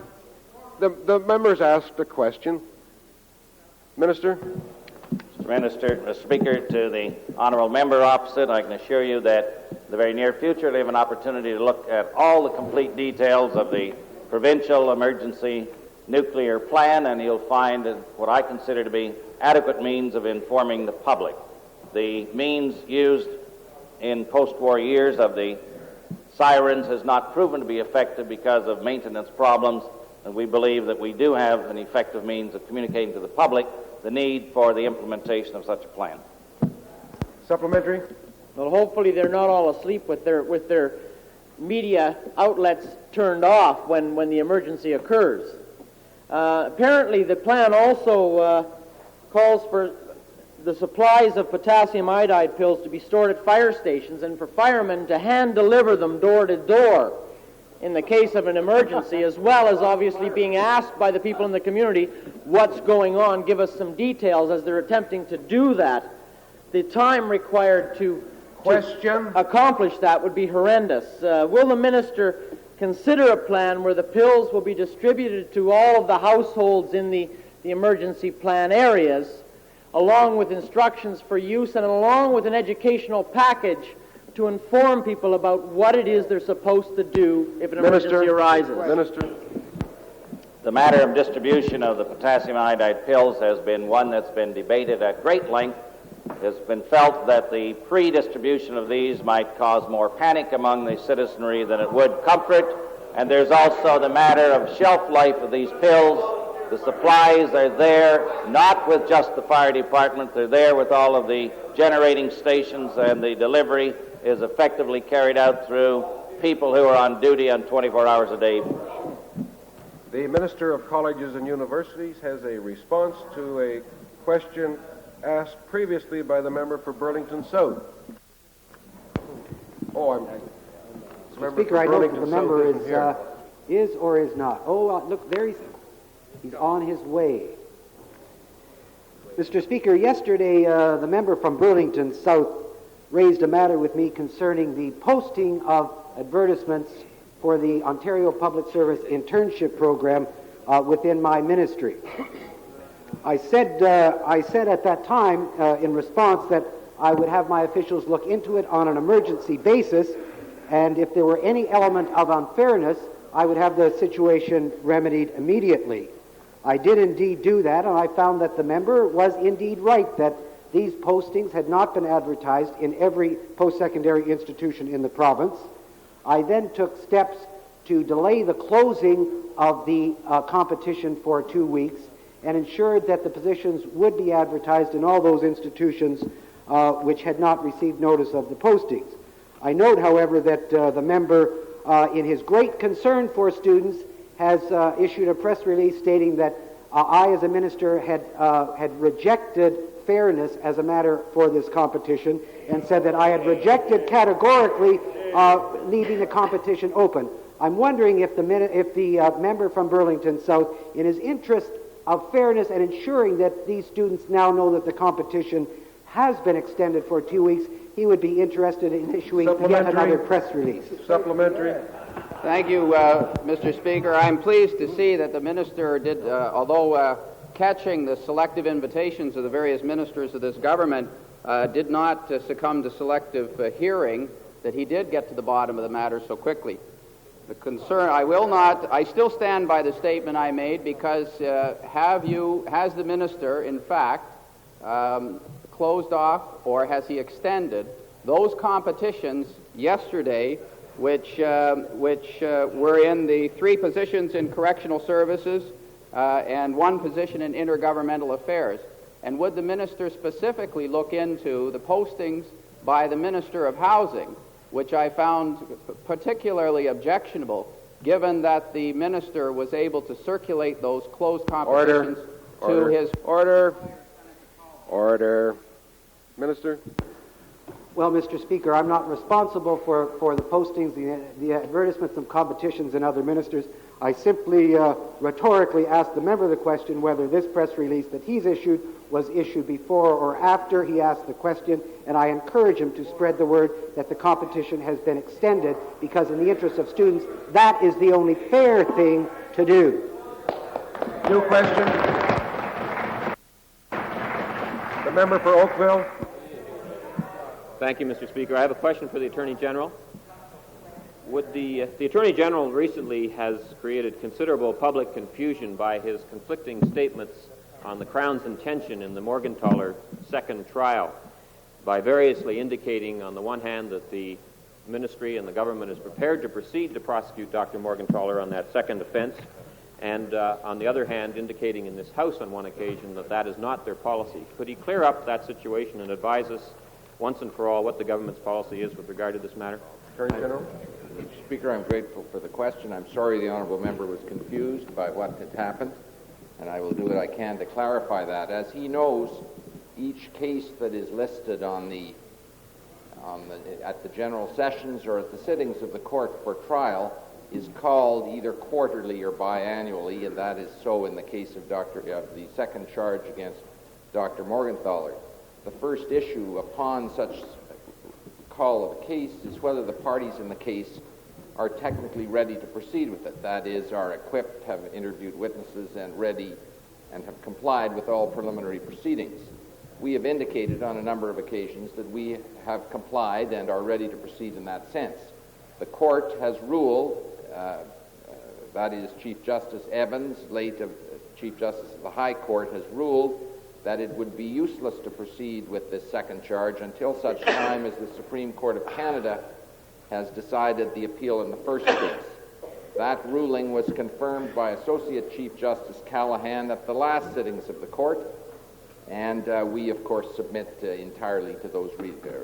The member's asked a question. Minister? Mr. Speaker, to the honourable member opposite, I can assure you that in the very near future, they have an opportunity to look at all the complete details of the provincial emergency nuclear plan, and you'll find what I consider to be adequate means of informing the public. The means used in post-war years of the sirens has not proven to be effective because of maintenance problems, and we believe that we do have an effective means of communicating to the public the need for the implementation of such a plan. Supplementary? Well, hopefully they're not all asleep with their media outlets turned off when the emergency occurs. Apparently, the plan also calls for the supplies of potassium iodide pills to be stored at fire stations and for firemen to hand deliver them door to door in the case of an emergency, as well as obviously being asked by the people in the community what's going on, give us some details as they're attempting to do that. The time required to accomplish that would be horrendous. Will the minister consider a plan where the pills will be distributed to all of the households in the emergency plan areas, along with instructions for use and along with an educational package to inform people about what it is they're supposed to do if an emergency arises? Minister. The matter of distribution of the potassium iodide pills has been one that's been debated at great length. It has been felt that the pre-distribution of these might cause more panic among the citizenry than it would comfort. And there's also the matter of shelf life of these pills. The supplies are there, not with just the fire department. They're there with all of the generating stations, and the delivery is effectively carried out through people who are on duty on 24 hours a day. The Minister of Colleges and Universities has a response to a question asked previously by the member for Burlington South. Mr. Speaker, I know the member is or is not. Look, there he's on his way. Mr. Speaker, yesterday the member from Burlington South raised a matter with me concerning the posting of advertisements for the Ontario Public Service Internship Program within my ministry. I said at that time in response that I would have my officials look into it on an emergency basis, and if there were any element of unfairness, I would have the situation remedied immediately. I did indeed do that, and I found that the member was indeed right, that these postings had not been advertised in every post-secondary institution in the province. I then took steps to delay the closing of the competition for 2 weeks and ensured that the positions would be advertised in all those institutions which had not received notice of the postings. I note, however, that the member, in his great concern for students, has issued a press release stating that I, as a minister, had rejected fairness as a matter for this competition and said that I had rejected categorically leaving the competition open. I'm wondering if the member from Burlington South, in his interest of fairness and ensuring that these students now know that the competition has been extended for 2 weeks, he would be interested in issuing yet another press release. Supplementary. Thank you, Mr. Speaker. I'm pleased to see that the minister did, although catching the selective invitations of the various ministers of this government, did not succumb to selective hearing, that he did get to the bottom of the matter so quickly. The concern, I still stand by the statement I made, because has the minister, in fact, closed off, or has he extended those competitions yesterday, which were in the 3 positions in correctional services and 1 position in intergovernmental affairs? And would the minister specifically look into the postings by the Minister of Housing, which I found particularly objectionable, given that the minister was able to circulate those closed competitions to his... Order. Minister? Well, Mr. Speaker, I'm not responsible for the postings, the advertisements of competitions and other ministers. I simply rhetorically asked the member the question whether this press release that he's issued was issued before or after he asked the question, and I encourage him to spread the word that the competition has been extended, because in the interest of students, that is the only fair thing to do. New question. The member for Oakville. Thank you, Mr. Speaker. I have a question for the Attorney General. Would the Attorney General recently has created considerable public confusion by his conflicting statements on the Crown's intention in the Morgentaler second trial, by variously indicating on the one hand that the Ministry and the government is prepared to proceed to prosecute Dr. Morgentaler on that second offense, and on the other hand indicating in this House on one occasion that that is not their policy. Could he clear up that situation and advise us once and for all what the government's policy is with regard to this matter? Attorney General. Mr. Speaker, I'm grateful for the question. I'm sorry the honourable member was confused by what had happened, and I will do what I can to clarify that. As he knows, each case that is listed at the general sessions or at the sittings of the court for trial is called either quarterly or biannually, and that is so in the case of the second charge against Dr. Morgentaler. The first issue upon such call of a case is whether the parties in the case are technically ready to proceed with it. That is, are equipped, have interviewed witnesses, and ready and have complied with all preliminary proceedings. We have indicated on a number of occasions that we have complied and are ready to proceed in that sense. The court has ruled, that is Chief Justice Evans, late Chief Justice of the High Court, has ruled that it would be useless to proceed with this second charge until such time as the Supreme Court of Canada has decided the appeal in the first case. That ruling was confirmed by Associate Chief Justice Callahan at the last sittings of the court, and we, of course, submit entirely to those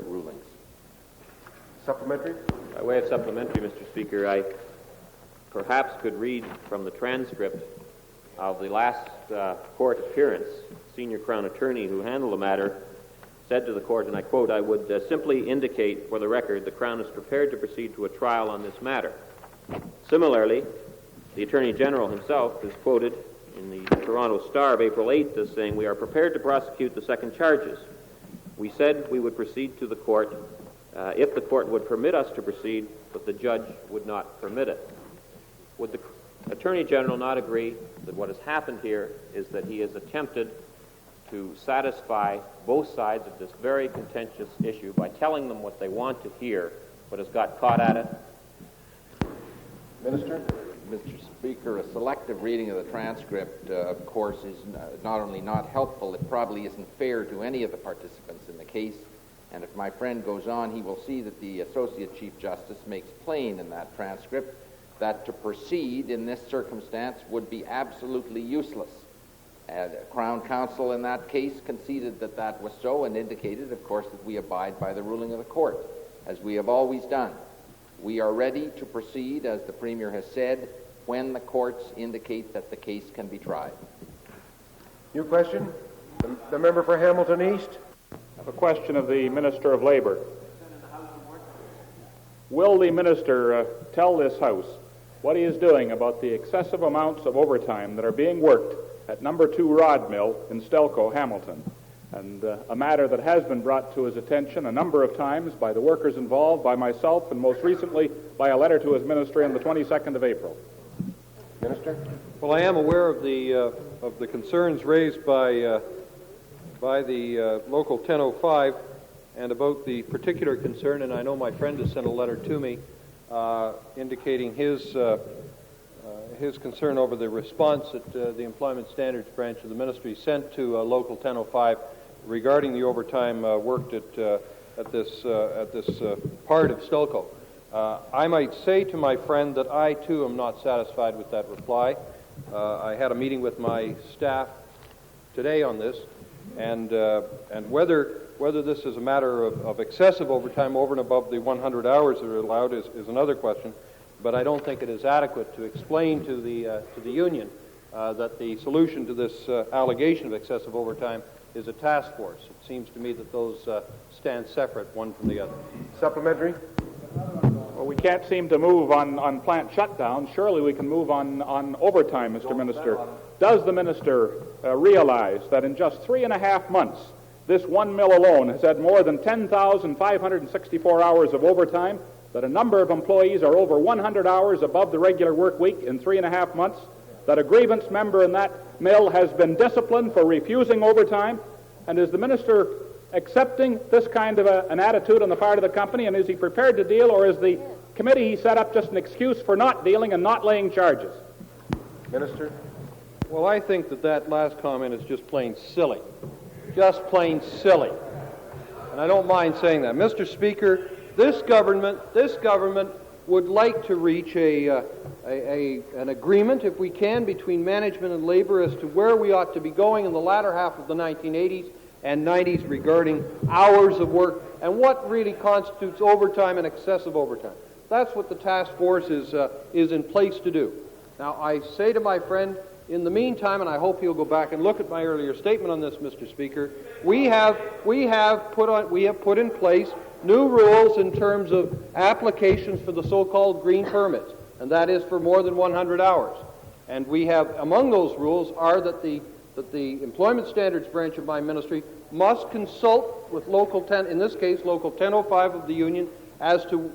rulings. Supplementary? By way of supplementary, Mr. Speaker, I perhaps could read from the transcript of the last court appearance. Senior Crown Attorney who handled the matter said to the court, and I quote, "I would simply indicate for the record the Crown is prepared to proceed to a trial on this matter." Similarly, the Attorney General himself is quoted in the Toronto Star of April 8th as saying, "We are prepared to prosecute the second charges. We said we would proceed to the court if the court would permit us to proceed, but the judge would not permit it." Would the Attorney General not agree that what has happened here is that he has attempted to satisfy both sides of this very contentious issue by telling them what they want to hear, but has got caught at it? Minister? Mr. Speaker, a selective reading of the transcript, of course, is not only not helpful, it probably isn't fair to any of the participants in the case. And if my friend goes on, he will see that the Associate Chief Justice makes plain in that transcript that to proceed in this circumstance would be absolutely useless. Crown Counsel in that case conceded that that was so and indicated, of course, that we abide by the ruling of the court, as we have always done. We are ready to proceed, as the Premier has said, when the courts indicate that the case can be tried. New question? The member for Hamilton East. I have a question of the Minister of Labour. Will the Minister tell this House what he is doing about the excessive amounts of overtime that are being worked at number 2 Rod Mill in Stelco, Hamilton, and a matter that has been brought to his attention a number of times by the workers involved, by myself, and most recently by a letter to his ministry on the 22nd of April. Minister? Well, I am aware of the concerns raised by the local 1005 and about the particular concern, and I know my friend has sent a letter to me indicating his concern over the response that the Employment Standards Branch of the Ministry sent to local 1005 regarding the overtime worked at this part of Stelco. I might say to my friend that I too am not satisfied with that reply. I had a meeting with my staff today on this, and whether this is a matter of excessive overtime over and above the 100 hours that are allowed is another question. But I don't think it is adequate to explain to the union that the solution to this allegation of excessive overtime is a task force. It seems to me that those stand separate, one from the other. Supplementary? Well, we can't seem to move on plant shutdowns. Surely we can move on overtime, Mr. Minister. Does the Minister realize that in just 3.5 months, this one mill alone has had more than 10,564 hours of overtime, that a number of employees are over 100 hours above the regular work week in 3.5 months, that a grievance member in that mill has been disciplined for refusing overtime, And is the minister accepting this kind of an attitude on the part of the company, and is he prepared to deal, or is the committee he set up just an excuse for not dealing and not laying charges? Minister? Well, I think that last comment is just plain silly. Just plain silly. And I don't mind saying that. Mr. Speaker, this government would like to reach an agreement, if we can, between management and labor as to where we ought to be going in the latter half of the 1980s and 90s regarding hours of work and what really constitutes overtime and excessive overtime. That's what the task force is in place to do. Now, I say to my friend, in the meantime, and I hope he'll go back and look at my earlier statement on this, Mr. Speaker, we have put in place new rules in terms of applications for the so-called green permits, and that is for more than 100 hours. And we have, among those rules, are that the Employment Standards branch of my ministry must consult with in this case, Local 1005 of the union, as to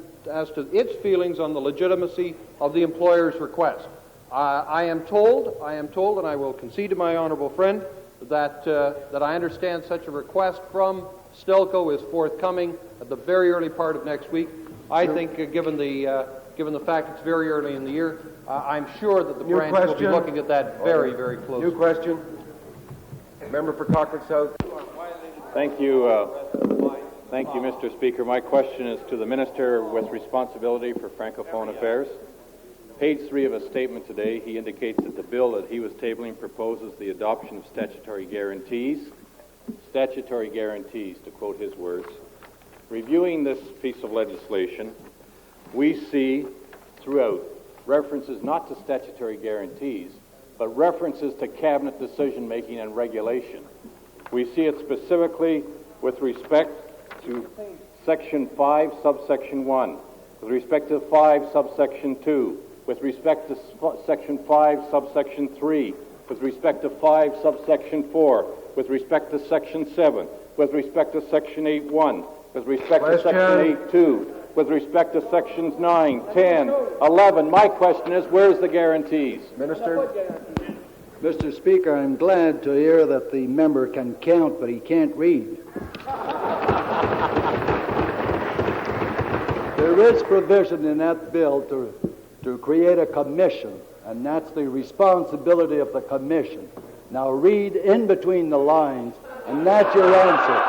its feelings on the legitimacy of the employer's request. I am told, and I will concede to my honorable friend, that I understand such a request from Stelco is forthcoming at the very early part of next week. I think, given the fact it's very early in the year, I'm sure that the branch will be looking at that very, very closely. New question. Member for Cochrane South. Thank you, Mr. Speaker. My question is to the Minister with responsibility for Francophone affairs. Page 3 of a statement today, he indicates that the bill that he was tabling proposes the adoption of statutory guarantees, to quote his words. Reviewing this piece of legislation, we see throughout references not to statutory guarantees, but references to cabinet decision-making and regulation. We see it specifically with respect to Section 5, subsection 1, with respect to 5, subsection 2, with respect to Section 5, subsection 3, with respect to 5, subsection 4, with respect to Section 7, with respect to Section 8.1, with respect to Section 8.2, with respect to Sections 9, 10, 11. My question is, where's the guarantees? Minister? Mr. Speaker, I'm glad to hear that the member can count, but he can't read. There is provision in that bill to create a commission, and that's the responsibility of the commission. Now read in between the lines, and that's your answer.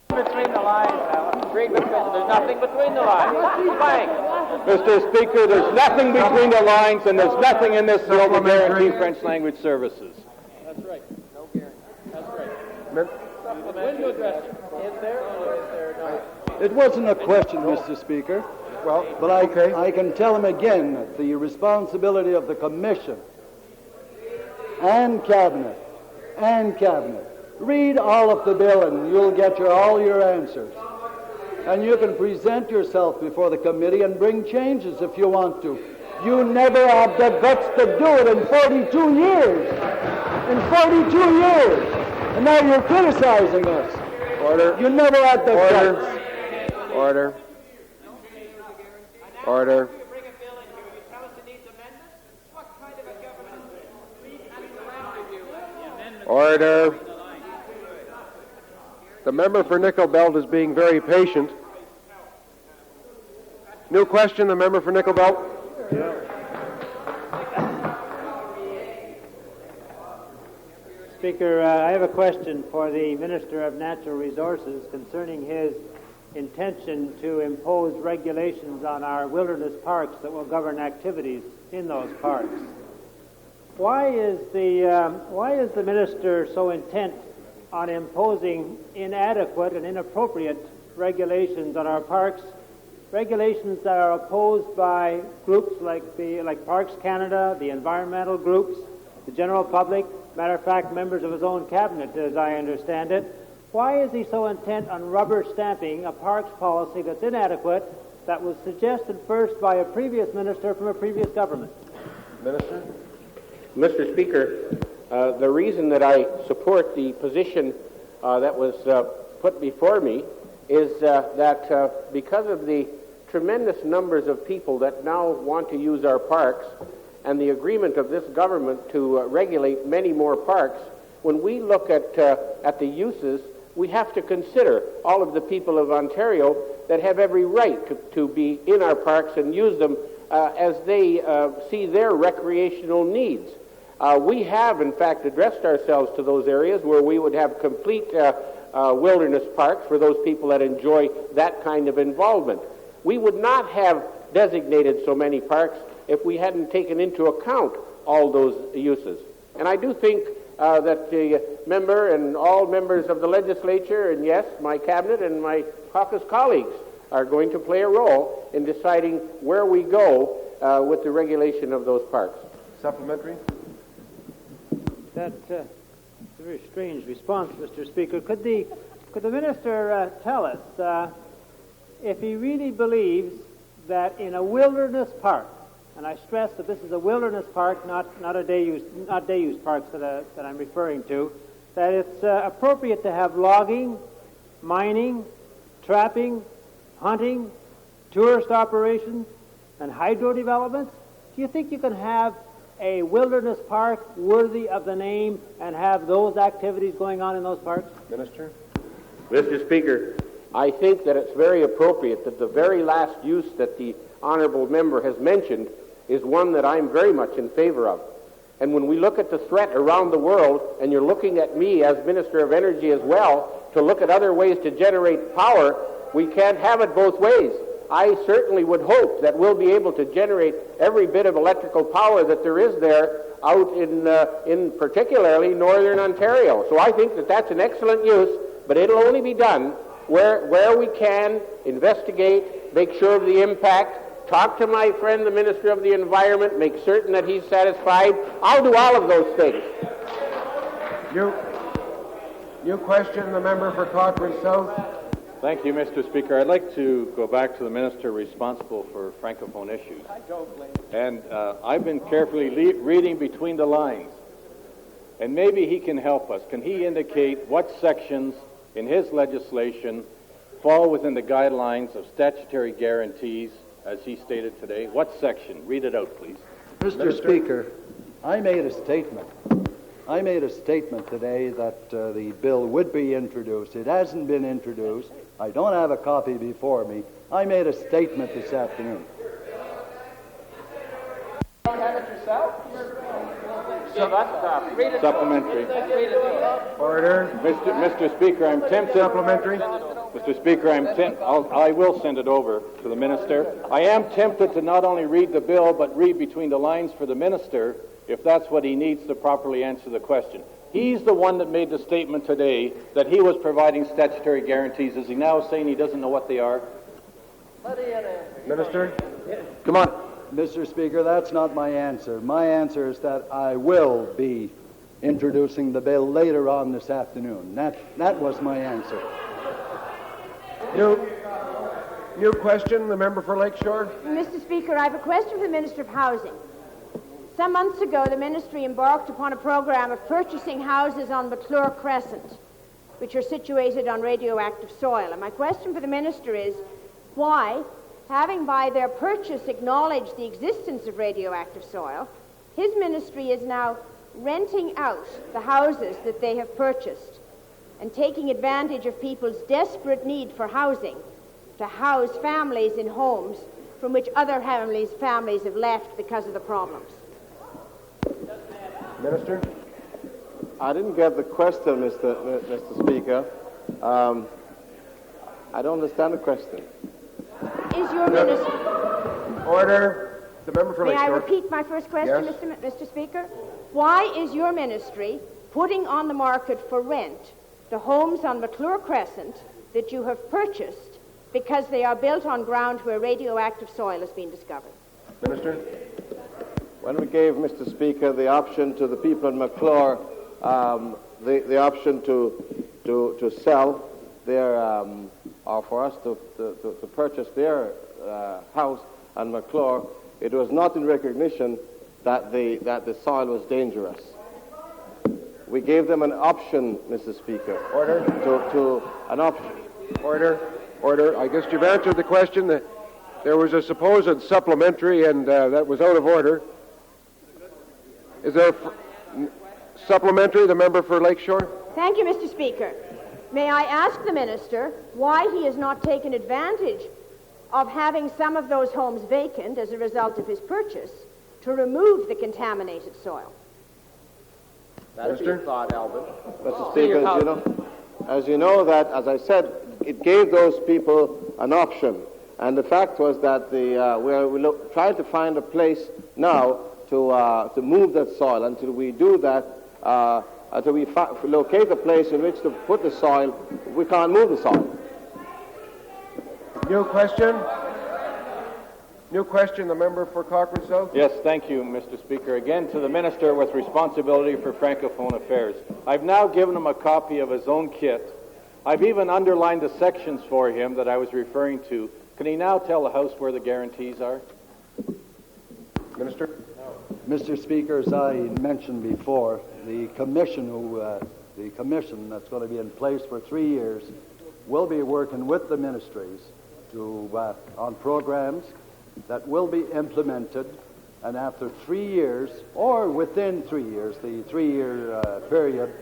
Between the lines, there's nothing between the lines. Blank. Mr. Speaker, there's nothing between the lines, and there's nothing in this bill to guarantee French language services. That's right. No guarantee. That's right. When to address it? Is there or is there not? It wasn't a question, Mr. Speaker. Well, but I can tell him again that the responsibility of the commission and cabinet, read all of the bill and you'll get all your answers. And you can present yourself before the committee and bring changes if you want to. You never had the guts to do it in 42 years. And now you're criticizing us. Order. You never had the guts. Order. Order. Order. The member for Nickel Belt is being very patient. New question, the member for Nickel Belt. Speaker, I have a question for the Minister of Natural Resources concerning his intention to impose regulations on our wilderness parks that will govern activities in those parks. Why is the minister so intent on imposing inadequate and inappropriate regulations on our parks, regulations that are opposed by groups like Parks Canada, the environmental groups, the general public, matter of fact, members of his own cabinet, as I understand it? Why is he so intent on rubber stamping a parks policy that's inadequate, that was suggested first by a previous minister from a previous government? Minister? Mr. Speaker, the reason that I support the position that was put before me is that because of the tremendous numbers of people that now want to use our parks and the agreement of this government to regulate many more parks, when we look at the uses, we have to consider all of the people of Ontario that have every right to be in our parks and use them as they see their recreational needs. We have, in fact, addressed ourselves to those areas where we would have complete wilderness parks for those people that enjoy that kind of involvement. We would not have designated so many parks if we hadn't taken into account all those uses. And I do think that the member and all members of the legislature, and yes, my cabinet and my caucus colleagues, are going to play a role in deciding where we go with the regulation of those parks. Supplementary? That's a very strange response, Mr. Speaker. Could the minister tell us if he really believes that in a wilderness park, and I stress that this is a wilderness park, not a day-use parks that I'm referring to, that it's appropriate to have logging, mining, trapping, hunting, tourist operations, and hydro developments? Do you think you can have a wilderness park worthy of the name and have those activities going on in those parks? Minister? Mr. Speaker, I think that it's very appropriate that the very last use that the honourable member has mentioned is one that I'm very much in favor of. And when we look at the threat around the world, and you're looking at me as Minister of Energy as well, to look at other ways to generate power, we can't have it both ways. I certainly would hope that we'll be able to generate every bit of electrical power that there is there out in particularly northern Ontario. So I think that that's an excellent use, but it'll only be done where we can investigate, make sure of the impact, talk to my friend the Minister of the Environment, make certain that he's satisfied. I'll do all of those things. New question, the member for Cochrane South. Thank you, Mr. Speaker. I'd like to go back to the minister responsible for Francophone issues. And I've been carefully reading between the lines. And maybe he can help us. Can he indicate what sections in his legislation fall within the guidelines of statutory guarantees, as he stated today? What section? Read it out, please. Mr. Speaker, I made a statement. I made a statement today that the bill would be introduced. It hasn't been introduced. I don't have a copy before me. I made a statement this afternoon. Don't have it yourself? Supplementary. Order. Mr. Speaker, I'm tempted. Supplementary. Mr. Speaker, I will send it over to the minister. I am tempted to not only read the bill, but read between the lines for the minister, if that's what he needs to properly answer the question. He's the one that made the statement today that he was providing statutory guarantees. Is he now saying he doesn't know what they are? Minister? Come on. Mr. Speaker, that's not my answer. My answer is that I will be introducing the bill later on this afternoon. That was my answer. New question, the member for Lakeshore. Mr. Speaker, I have a question for the Minister of Housing. Some months ago, the Ministry embarked upon a program of purchasing houses on McClure Crescent, which are situated on radioactive soil. And my question for the Minister is, why, having by their purchase acknowledged the existence of radioactive soil, his ministry is now renting out the houses that they have purchased and taking advantage of people's desperate need for housing to house families in homes from which other families have left because of the problems. Minister? I didn't get the question, Mr. Speaker. I don't understand the question. Is your ministry... Order. The member for May I Lakeshore. repeat my first question, Yes. Mr. Speaker? Why is your ministry putting on the market for rent the homes on McClure Crescent that you have purchased because they are built on ground where radioactive soil has been discovered? Minister? When we gave, Mr. Speaker, the option to the people in McClure, the option to sell their, or for us to purchase their house on McClure, it was not in recognition that the soil was dangerous. We gave them an option, Mr. Speaker. Order. To an option. Order. I guess you've answered the question. That there was a supposed supplementary, and that was out of order. Is there Supplementary, the member for Lakeshore. Thank you, Mr. Speaker. May I ask the minister why he has not taken advantage of having some of those homes vacant as a result of his purchase to remove the contaminated soil? That'd be a thought, Alvin. Mr. Speaker, as you know that, as I said, it gave those people an option. And the fact was that we're trying to find a place now to move that soil. Until we do that, until we locate a place in which to put the soil, we can't move the soil. New question? New question, the member for Cochrane South. Yes, thank you, Mr. Speaker. Again, to the Minister with responsibility for Francophone affairs. I've now given him a copy of his own kit. I've even underlined the sections for him that I was referring to. Can he now tell the House where the guarantees are? Minister? Mr. Speaker, as I mentioned before, the commission that's going to be in place for 3 years will be working with the ministries on programs that will be implemented, and after 3 years, or within 3 years, the 3-year period,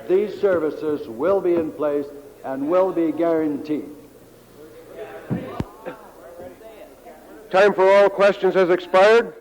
these services will be in place and will be guaranteed. Time for all questions has expired.